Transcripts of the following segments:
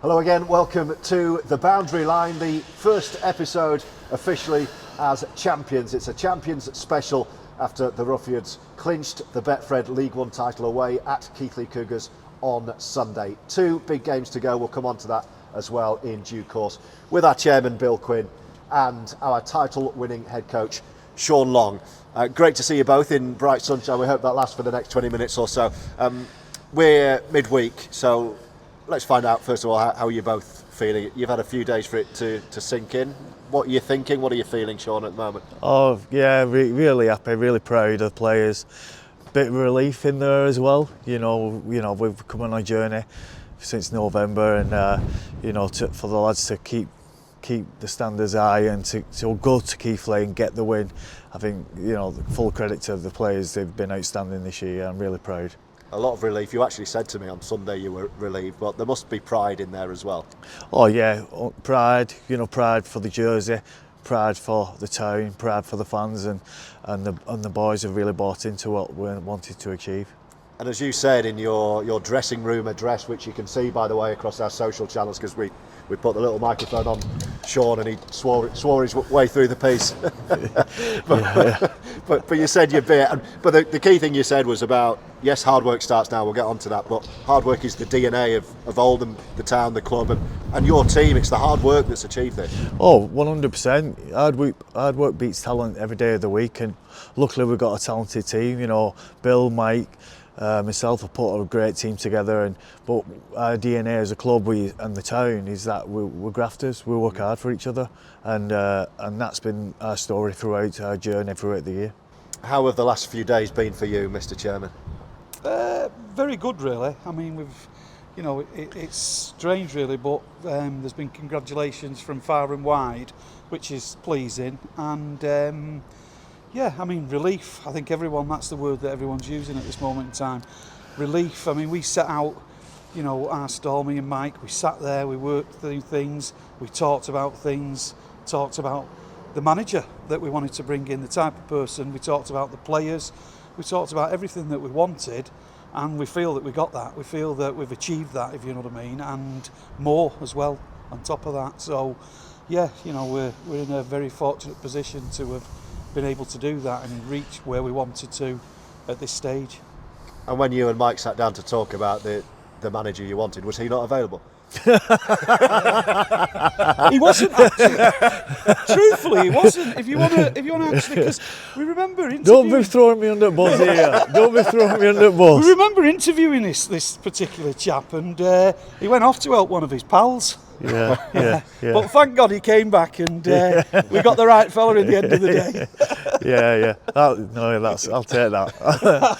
Hello again, welcome to The Boundary Line, the first episode officially as champions. It's a champions special after the Roughyeds clinched the Betfred League One title away at Keighley Cougars on Sunday. 2 big games to go, we'll come on to that as well in due course, with our chairman Bill Quinn and our title-winning head coach Sean Long. Great to see you both in bright sunshine. We hope that lasts for the next 20 minutes or so. We're midweek, so let's find out first of all how you're both feeling. You've had a few days for it to sink in. What are you thinking? What are you feeling, Sean, at the moment? Oh yeah, really happy, really proud of the players. Bit of relief in there as well. You know, we've come on a journey since November, and for the lads to keep the standards high and to go to Keighley and get the win. I think full credit to the players. They've been outstanding this year. I'm really proud. A lot of relief. You actually said to me on Sunday you were relieved, but there must be pride in there as well. Oh yeah, pride. Pride for the jersey, pride for the town, pride for the fans, and the boys have really bought into what we wanted to achieve. And as you said in your dressing room address, which you can see by the way across our social channels, because we put the little microphone on Sean and he swore his way through the piece. but you said your bit. But the key thing you said was about, yes, hard work starts now, we'll get on to that, but hard work is the DNA of Oldham, the town, the club, and your team. It's the hard work that's achieved this. Oh, 100%. Hard work beats talent every day of the week, and luckily we've got a talented team. Bill, Mike, myself have put a great team together, but our DNA as a club and the town is that we're grafters. We work hard for each other, and that's been our story throughout our journey throughout the year. How have the last few days been for you, Mr. Chairman? Very good, really. I mean, it's strange, really, but there's been congratulations from far and wide, which is pleasing, and. Yeah, I mean, relief. I think that's the word that everyone's using at this moment in time. Relief. I mean, we set out, our stall, me and Mike, we sat there, we worked through things, we talked about things, talked about the manager that we wanted to bring in, the type of person, we talked about the players, we talked about everything that we wanted, and we feel that we got that. We feel that we've achieved that, if you know what I mean, and more as well on top of that. So, yeah, we're in a very fortunate position to have been able to do that and reach where we wanted to at this stage. And when you and Mike sat down to talk about the manager you wanted, was he not available? He wasn't actually. Truthfully, he wasn't. If you want to actually, because we remember interviewing. Don't be throwing me under the bus here. Don't be throwing me under the bus. We remember interviewing this particular chap, and he went off to help one of his pals. Yeah. But thank God he came back, and we got the right fella at the end of the day. Yeah. I'll take that.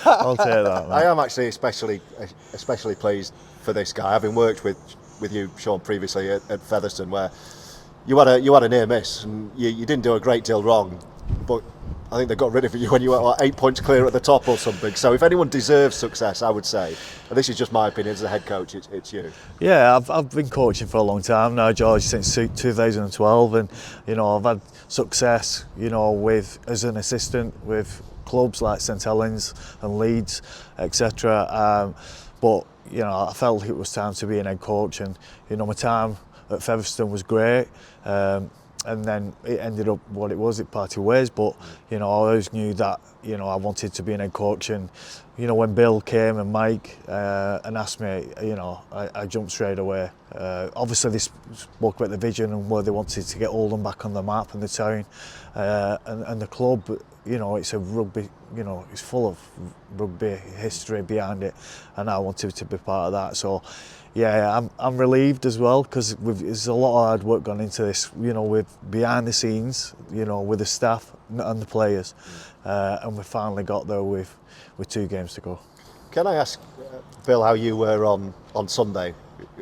I'll take that. Man. I am actually especially pleased for this guy, having worked with you, Sean, previously at Featherstone, where you had a near miss and you didn't do a great deal wrong, but I think they got rid of you when you were 8 points clear at the top or something. So if anyone deserves success, I would say, and this is just my opinion as a head coach, it's you. Yeah, I've been coaching for a long time now, George, since 2012, and I've had success, as an assistant with clubs like St Helens and Leeds, etc. But I felt it was time to be an head coach, and my time at Featherstone was great. And then it ended up what it was, it parted ways, but I always knew that I wanted to be an head coach, and when Bill came and Mike and asked me, I jumped straight away. Obviously they spoke about the vision and where they wanted to get Oldham back on the map and the town, and the club. It's a rugby, it's full of rugby history behind it, and I wanted to be part of that. So yeah, I'm relieved as well, because there's a lot of hard work gone into this, with behind the scenes, with the staff and the players, and we finally got there with 2 games to go. Can I ask, Bill, how you were on Sunday?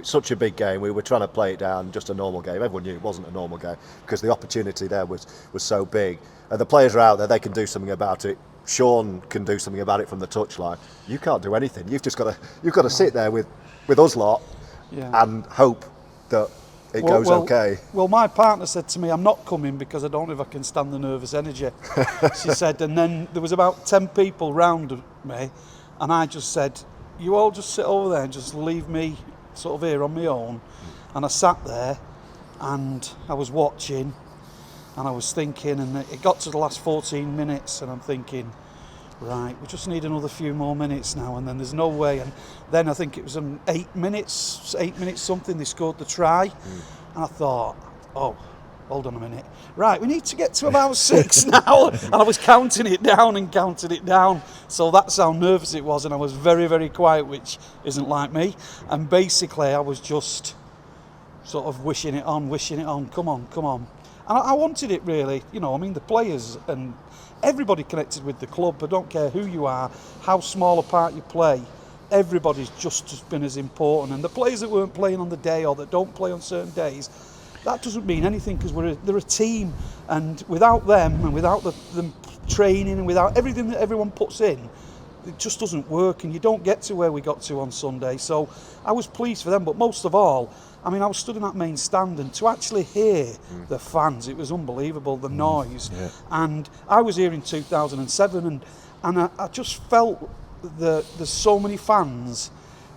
Such a big game. We were trying to play it down, just a normal game. Everyone knew it wasn't a normal game because the opportunity there was so big. And the players are out there, they can do something about it. Sean can do something about it from the touchline. You can't do anything. You've got to sit there with us lot and hope that it goes okay. Well, my partner said to me, I'm not coming because I don't know if I can stand the nervous energy. She said, and then there was about 10 people round me, and I just said, you all just sit over there and just leave me sort of here on my own. And I sat there and I was watching and I was thinking, and it got to the last 14 minutes and I'm thinking, right, we just need another few more minutes now, and then there's no way. And then I think it was 8 minutes something, they scored the try. And I thought, oh, hold on a minute. Right, we need to get to about 6 now. And I was counting it down. So that's how nervous it was. And I was very, very quiet, which isn't like me. And basically I was just sort of wishing it on, come on. And I wanted it really, you know, I mean, the players and everybody connected with the club. I don't care who you are, how small a part you play, everybody's just been as important. And the players that weren't playing on the day or that don't play on certain days, that doesn't mean anything, because they're a team, and without them and without them training and without everything that everyone puts in, it just doesn't work, and you don't get to where we got to on Sunday. So I was pleased for them, but most of all, I mean, I was stood in that main stand, and to actually hear the fans, it was unbelievable, the noise. Yeah. And I was here in 2007, and I just felt that there's so many fans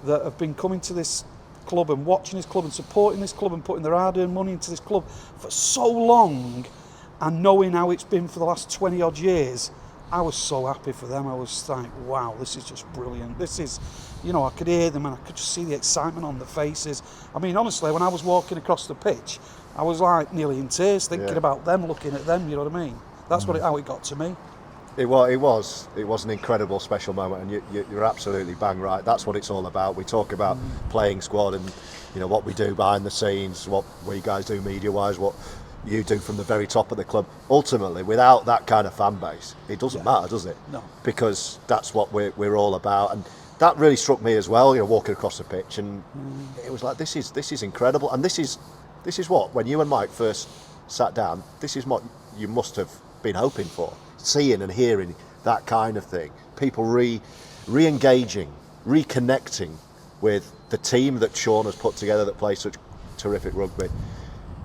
that have been coming to this club and watching this club and supporting this club and putting their hard-earned money into this club for so long, and knowing how it's been for the last 20 odd years. I was so happy for them. I was like, wow, this is just brilliant. This is, you know, I could hear them and I could just see the excitement on their faces. I mean, honestly, when I was walking across the pitch, I was like nearly in tears thinking about them, looking at them, you know what I mean? That's how it got to me. It was an incredible special moment, and you're absolutely bang right. That's what it's all about. We talk about playing squad and, you know, what we do behind the scenes, what we guys do media-wise, what you do from the very top of the club. Ultimately, without that kind of fan base, it doesn't matter, does it? No. Because that's what we're all about, and that really struck me as well. You know, walking across the pitch, and it was like, this is incredible, and this is what, when you and Mike first sat down, this is what you must have been hoping for, seeing and hearing that kind of thing. People re-engaging, reconnecting with the team that Sean has put together that plays such terrific rugby.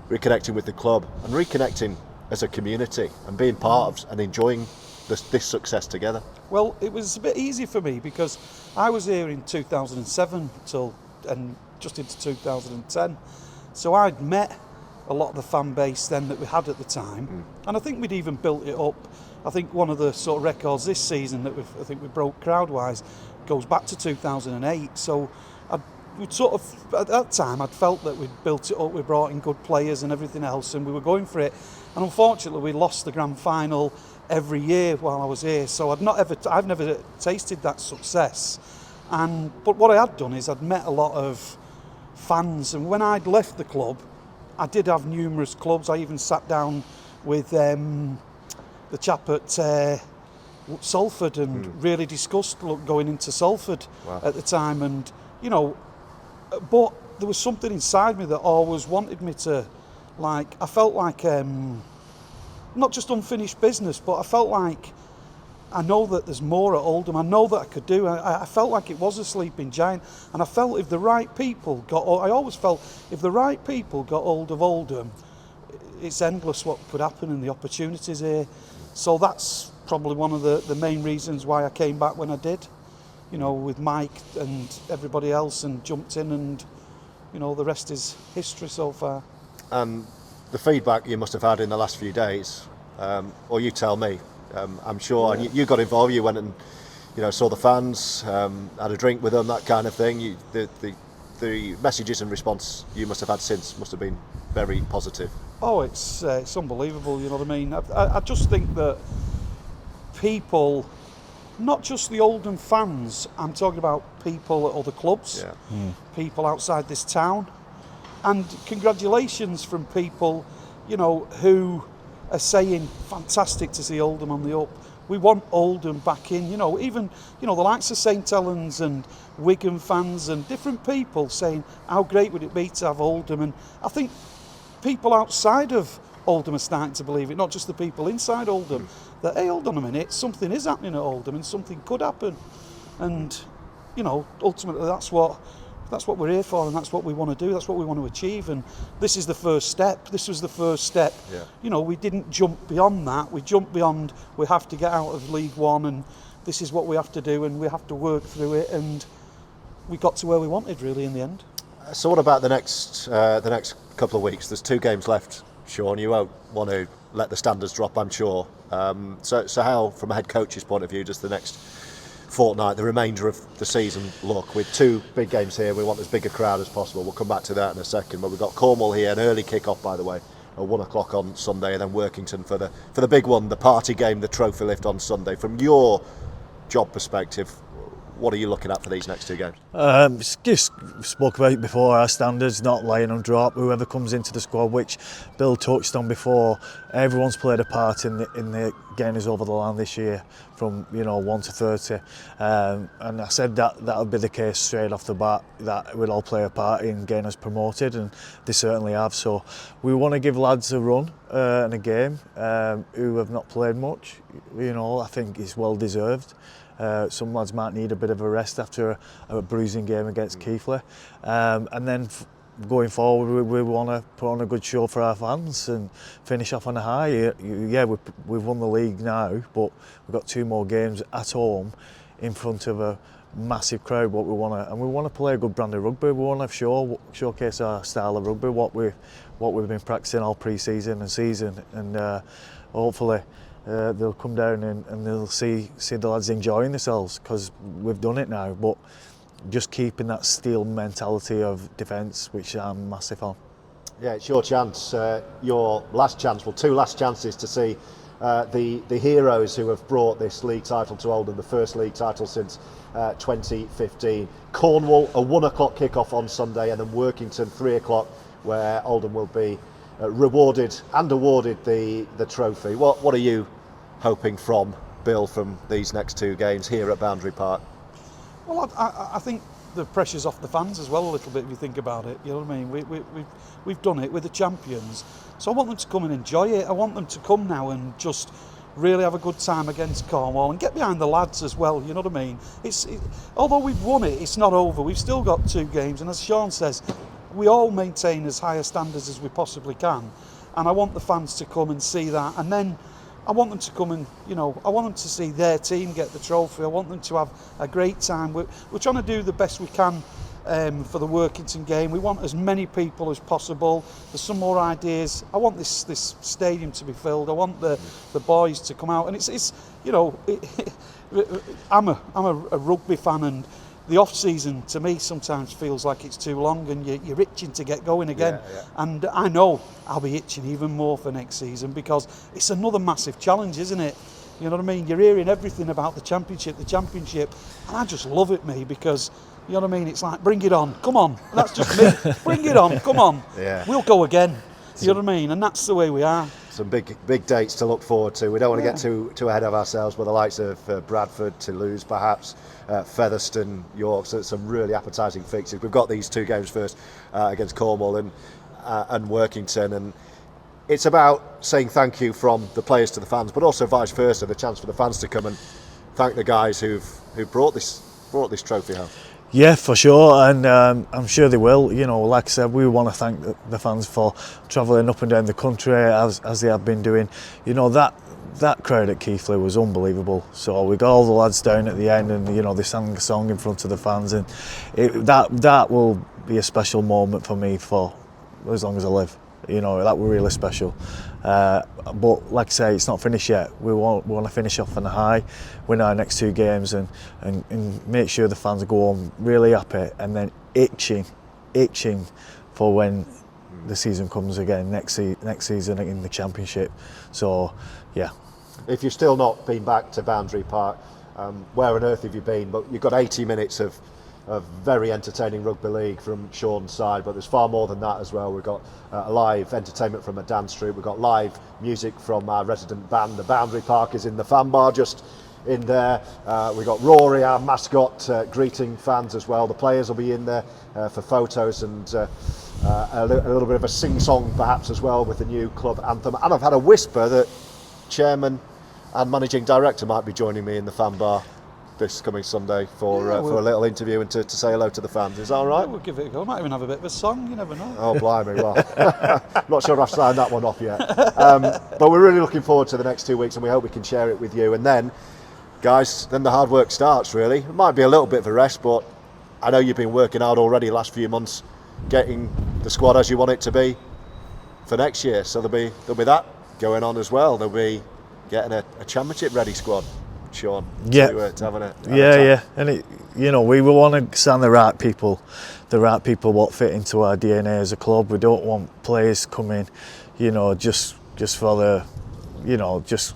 Reconnecting with the club and reconnecting as a community and being part of and enjoying this success together. Well, it was a bit easy for me because I was here in 2007 and just into 2010. So I'd met a lot of the fan base then that we had at the time, and I think we'd even built it up. I think one of the sort of records this season that we broke crowd-wise goes back to 2008. So we'd sort of, at that time, I'd felt that we'd built it up, we brought in good players and everything else, and we were going for it. And unfortunately, we lost the grand final every year while I was here, so I've never tasted that success. But what I had done is I'd met a lot of fans, and when I'd left the club, I did have numerous clubs. I even sat down with the chap at Salford and really discussed going into Salford at the time, and you know. But there was something inside me that always wanted me to, like, I felt like, not just unfinished business, but I felt like I know that there's more at Oldham. I know that I could do. I felt like it was a sleeping giant, and I felt if the right people I always felt if the right people got hold of Oldham, it's endless what could happen and the opportunities here. So that's probably one of the main reasons why I came back when I did. You know, with Mike and everybody else, and jumped in, and you know, the rest is history so far. And the feedback you must have had in the last few days, or you tell me, I'm sure, and you got involved, you went and, you know, saw the fans, had a drink with them, that kind of thing. The messages and response you must have had since must have been very positive. Oh, it's unbelievable, you know what I mean? I just think that people, not just the Oldham fans, I'm talking about people at other clubs, people outside this town, and congratulations from people, you know, who are saying, fantastic to see Oldham on the up. We want Oldham back in, you know, even, you know, the likes of St Helens and Wigan fans and different people saying, how great would it be to have Oldham? And I think people outside of Oldham are starting to believe it, not just the people inside Oldham, that, hey, hold on a minute, something is happening at Oldham and something could happen. And, you know, ultimately that's what we're here for, and that's what we want to do, that's what we want to achieve, and this is the first step. This was the first step. Yeah. You know, we didn't jump beyond that, we jumped beyond, we have to get out of League One, and this is what we have to do, and we have to work through it, and we got to where we wanted really in the end. So what about the next couple of weeks? There's 2 games left, Sean. You won't want to let the standards drop, I'm sure. So how, from a head coach's point of view, does the next fortnight, the remainder of the season look? With 2 big games here, we want as big a crowd as possible. We'll come back to that in a second. But we've got Cornwall here, an early kick-off, by the way, at 1 o'clock on Sunday, and then Workington for the big one, the party game, the trophy lift on Sunday. From your job perspective, what are you looking at for these next 2 games? Just spoke about it before, our standards, not laying on drop. Whoever comes into the squad, which Bill touched on before, everyone's played a part in the getting us over the line this year, from 1 to 30. And I said that would be the case straight off the bat, that we'd all play a part in getting us promoted, and they certainly have. So we want to give lads a run and a game who have not played much. I think it's well deserved. Some lads might need a bit of a rest after a bruising game against Keighley, and then going forward we want to put on a good show for our fans and finish off on a high. Yeah, we've won the league now, but we've got 2 more games at home in front of a massive crowd. We want to play a good brand of rugby. We want to showcase our style of rugby, what we've been practicing all pre-season and season, and hopefully they'll come down and they'll see the lads enjoying themselves, because we've done it now. But just keeping that steel mentality of defence, which I'm massive on. Yeah, it's your chance, your last chance, 2 last chances to see the heroes who have brought this league title to Oldham, the first league title since 2015. Cornwall, a 1 o'clock kick-off on Sunday, and then Workington, 3 o'clock, where Oldham will be rewarded and awarded the trophy. What are you hoping from Bill from these next 2 games here at Boundary Park? Well, I think the pressure's off the fans as well a little bit, if you think about it. You know what I mean? We've done it, we're the champions, so I want them to come and enjoy it. I want them to come now and just really have a good time against Cornwall and get behind the lads as well. You know what I mean? Although we've won it, it's not over. We've still got 2 games, and as Sean says, we all maintain as high a standards as we possibly can, and I want the fans to come and see that, and then I want them to come and, I want them to see their team get the trophy. I want them to have a great time. We're trying to do the best we can for the Workington game. We want as many people as possible. There's some more ideas. I want this stadium to be filled. I want the boys to come out, and I'm a rugby fan, and the off-season to me sometimes feels like it's too long, and you're itching to get going again. Yeah. And I know I'll be itching even more for next season, because it's another massive challenge, isn't it? You know what I mean? You're hearing everything about the championship, and I just love it, because you know what I mean? It's like, bring it on, come on. That's just me. Bring it on, come on. Yeah. We'll go again. You know what I mean? And that's the way we are. Some big dates to look forward to. We don't want to get too ahead of ourselves, with the likes of Bradford, Toulouse perhaps, Featherstone, York. So some really appetising fixtures. We've got these 2 games first against Cornwall and Workington, and it's about saying thank you from the players to the fans, but also vice versa, the chance for the fans to come and thank the guys who brought this trophy home. Yeah, for sure, and I'm sure they will. Like I said, we want to thank the fans for travelling up and down the country as they have been doing. That crowd at Keighley was unbelievable. So we got all the lads down at the end, and they sang a song in front of the fans, and that will be a special moment for me for as long as I live. That were really special. But like I say, it's not finished yet. We want to finish off on a high, win our next 2 games, and make sure the fans go home really happy, and then itching for when the season comes again next season in the championship. So yeah. If you've still not been back to Boundary Park, where on earth have you been? But you've got 80 minutes of very entertaining rugby league from Sean's side, but there's far more than that as well. We've got live entertainment from a dance troupe. We've got live music from our resident band. The Boundary Park is in the fan bar just in there. We've got Rory, our mascot, greeting fans as well. The players will be in there for photos and a little bit of a sing-song perhaps as well with the new club anthem. And I've had a whisper that Chairman and Managing Director might be joining me in the fan bar this coming Sunday for a little interview and to say hello to the fans. Is that all right? We'll give it a go. Might even have a bit of a song, you never know. Oh, blimey, well, not sure I've signed that one off yet. But we're really looking forward to the next 2 weeks, and we hope we can share it with you. And then, guys, then the hard work starts, really. It might be a little bit of a rest, but I know you've been working hard already last few months getting the squad as you want it to be for next year. So there'll be that going on as well. They'll be getting a championship ready squad, Sean. Yeah, to have an yeah, and we will want to sign the right people what fit into our DNA as a club. We don't want players coming, just for the, just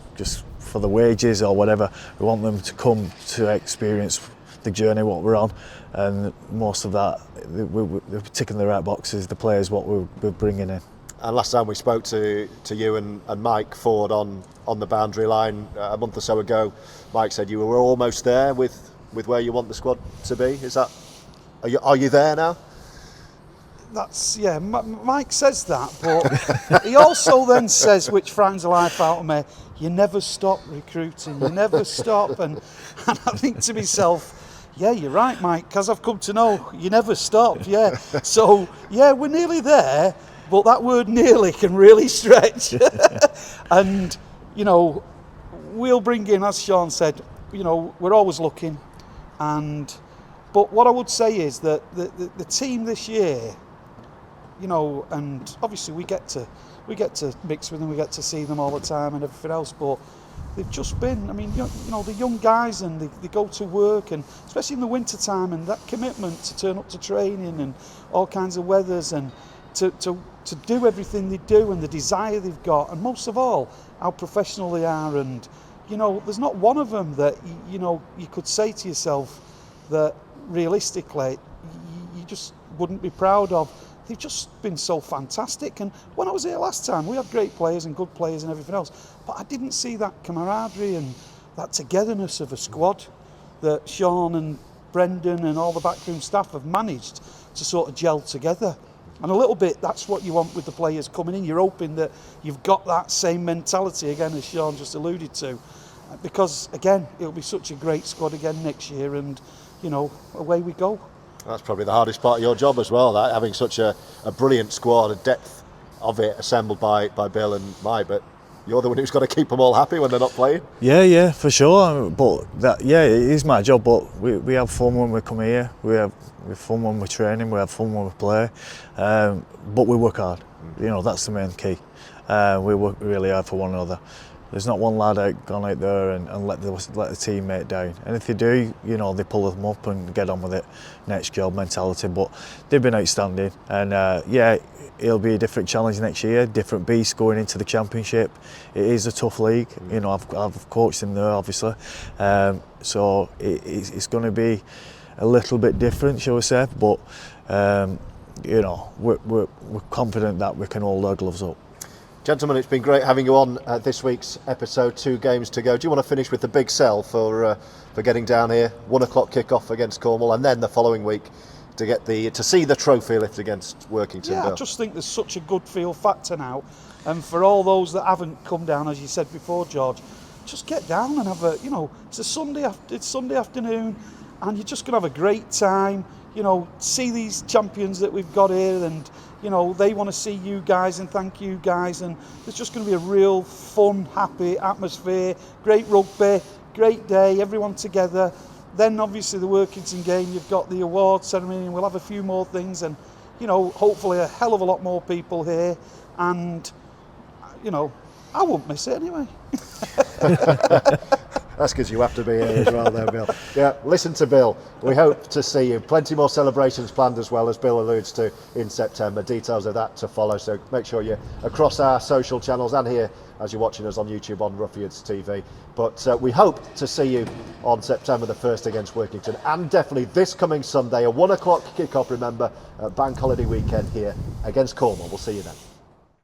for the wages or whatever. We want them to come to experience the journey what we're on, and most of that we're ticking the right boxes. The players what we're bringing in. And last time we spoke to you and Mike Ford on the boundary line a month or so ago, Mike said you were almost there with where you want the squad to be. Is that? Are you there now? That's Mike says that, but he also then says, which frightens the life out of me, you never stop recruiting, you never stop, and I think to myself, yeah, you're right, Mike, because I've come to know you never stop. Yeah, so yeah, we're nearly there. But that word nearly can really stretch. And, we'll bring in, as Sean said, we're always looking. But what I would say is that the team this year, and obviously we get to mix with them, we get to see them all the time and everything else, but they've just been, the young guys, and they go to work, and especially in the winter time, and that commitment to turn up to training and all kinds of weathers, and to do everything they do, and the desire they've got, and most of all how professional they are. And there's not one of them that you could say to yourself that realistically you just wouldn't be proud of. They've just been so fantastic. And when I was here last time, we had great players and good players and everything else, but I didn't see that camaraderie and that togetherness of a squad that Sean and Brendan and all the backroom staff have managed to sort of gel together. And a little bit, that's what you want with the players coming in. You're hoping that you've got that same mentality again, as Sean just alluded to. Because, again, it'll be such a great squad again next year, and, away we go. That's probably the hardest part of your job as well, that having such a brilliant squad, a depth of it assembled by Bill and Mike. But you're the one who's got to keep them all happy when they're not playing. Yeah, for sure. But it is my job. But we have fun when we come here. We have fun when we're training. We have fun when we play. But we work hard. That's the main key. We work really hard for one another. There's not one lad gone out there and let the teammate down. And if they do, they pull them up and get on with it. Next job mentality. But they've been outstanding. And it'll be a different challenge next year. Different beast going into the championship. It is a tough league. I've coached them there, obviously. So it's going to be a little bit different, shall we say? But we're confident that we can hold our gloves up. Gentlemen, it's been great having you on this week's episode. 2 games to go. Do you want to finish with the big sell for getting down here? 1 o'clock kick-off against Cornwall, and then the following week to see the trophy lift against Workington. Yeah, Bill. I just think there's such a good feel factor now, and for all those that haven't come down, as you said before, George, just get down and have it's Sunday afternoon, and you're just going to have a great time. See these champions that we've got here, and they want to see you guys and thank you guys, and there's just going to be a real fun, happy atmosphere, great rugby, great day, everyone together. Then obviously the Workington game, you've got the award ceremony, and we'll have a few more things, and hopefully a hell of a lot more people here, and I won't miss it anyway. That's because you have to be here as well there, Bill. Yeah, listen to Bill. We hope to see you. Plenty more celebrations planned as well, as Bill alludes to, in September. Details of that to follow, so make sure you're across our social channels and here as you're watching us on YouTube on Roughyeds TV. But we hope to see you on September the 1st against Workington, and definitely this coming Sunday, a 1 o'clock kick-off, remember, bank holiday weekend here against Cornwall. We'll see you then.